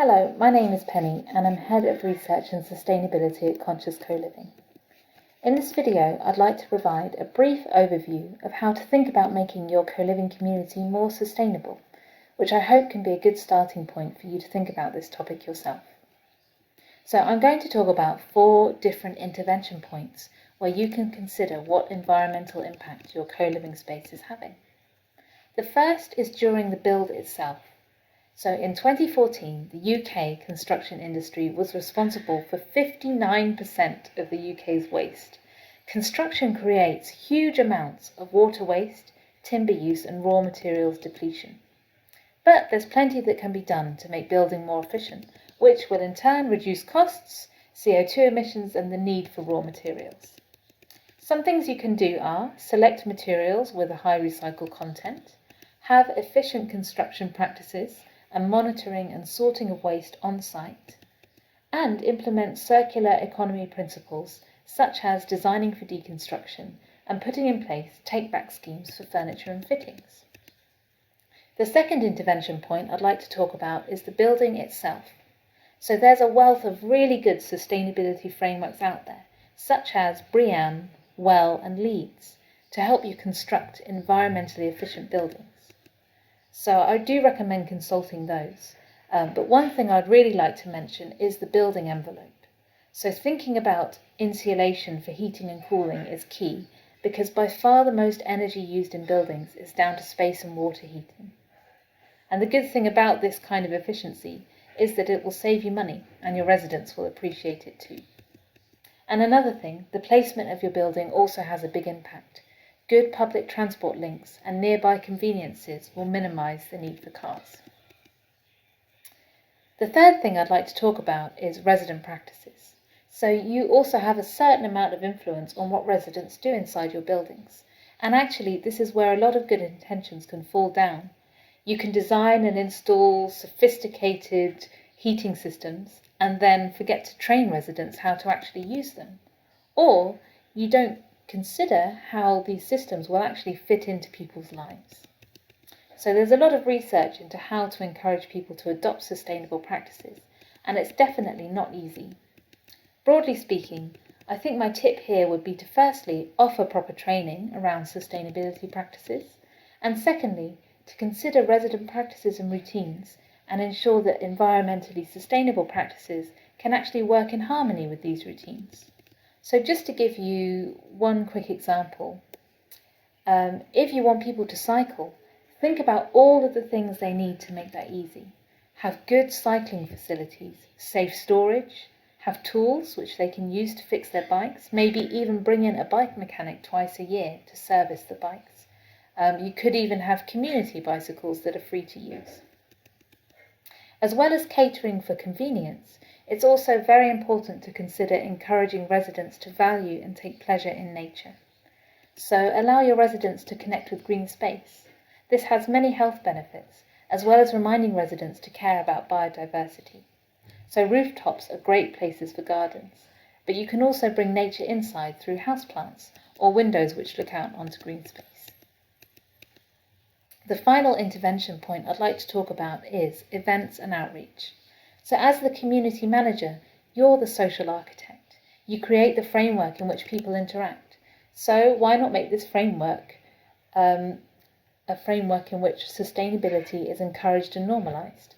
Hello, my name is Penny and I'm Head of Research and Sustainability at Conscious Co-Living. In this video, I'd like to provide a brief overview of how to think about making your co-living community more sustainable, which I hope can be a good starting point for you to think about this topic yourself. So I'm going to talk about 4 different intervention points where you can consider what environmental impact your co-living space is having. The first is during the build itself. So in 2014, the UK construction industry was responsible for 59% of the UK's waste. Construction creates huge amounts of water waste, timber use and raw materials depletion. But there's plenty that can be done to make building more efficient, which will in turn reduce costs, CO2 emissions and the need for raw materials. Some things you can do are select materials with a high recycled content, have efficient construction practices, and monitoring and sorting of waste on site, and implement circular economy principles such as designing for deconstruction and putting in place take-back schemes for furniture and fittings. The second intervention point I'd like to talk about is the building itself. So there's a wealth of really good sustainability frameworks out there, such as BREEAM, WELL and LEEDS, to help you construct environmentally efficient buildings. So I do recommend consulting those. But one thing I'd really like to mention is the building envelope. So thinking about insulation for heating and cooling is key, because by far the most energy used in buildings is down to space and water heating. And the good thing about this kind of efficiency is that it will save you money and your residents will appreciate it too. And another thing, the placement of your building also has a big impact. Good public transport links and nearby conveniences will minimise the need for cars. The third thing I'd like to talk about is resident practices. So you also have a certain amount of influence on what residents do inside your buildings. And actually, this is where a lot of good intentions can fall down. You can design and install sophisticated heating systems and then forget to train residents how to actually use them. Or you don't consider how these systems will actually fit into people's lives. So there's a lot of research into how to encourage people to adopt sustainable practices, and it's definitely not easy. Broadly speaking, I think my tip here would be to firstly offer proper training around sustainability practices, and secondly, to consider resident practices and routines and ensure that environmentally sustainable practices can actually work in harmony with these routines. So just to give you one quick example, if you want people to cycle, think about all of the things they need to make that easy. Have good cycling facilities, safe storage, have tools which they can use to fix their bikes, maybe even bring in a bike mechanic twice a year to service the bikes. You could even have community bicycles that are free to use. As well as catering for convenience, it's also very important to consider encouraging residents to value and take pleasure in nature. So allow your residents to connect with green space. This has many health benefits, as well as reminding residents to care about biodiversity. So rooftops are great places for gardens, but you can also bring nature inside through houseplants or windows which look out onto green space. The final intervention point I'd like to talk about is events and outreach. So as the community manager, you're the social architect. You create the framework in which people interact. So why not make this framework a framework in which sustainability is encouraged and normalised?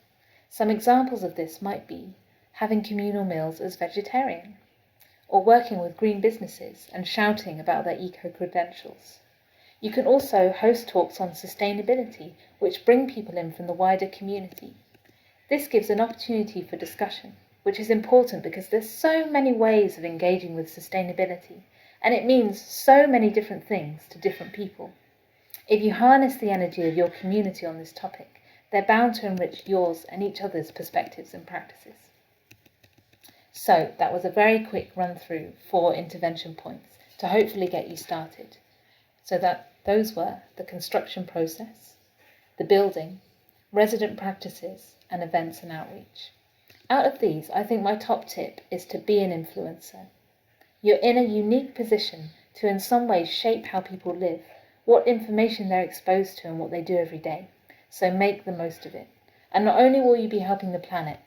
Some examples of this might be having communal meals as vegetarian, or working with green businesses and shouting about their eco-credentials. You can also host talks on sustainability, which bring people in from the wider community. This gives an opportunity for discussion, which is important because there's so many ways of engaging with sustainability, and it means so many different things to different people. If you harness the energy of your community on this topic, they're bound to enrich yours and each other's perspectives and practices. So that was a very quick run through 4 intervention points to hopefully get you started. So those were the construction process, the building, resident practices, and events and outreach. Out of these, I think my top tip is to be an influencer. You're in a unique position to in some ways shape how people live, what information they're exposed to and what they do every day. So make the most of it. And not only will you be helping the planet,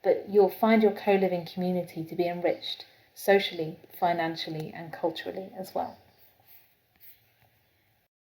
but you'll find your co-living community to be enriched socially, financially, and culturally as well.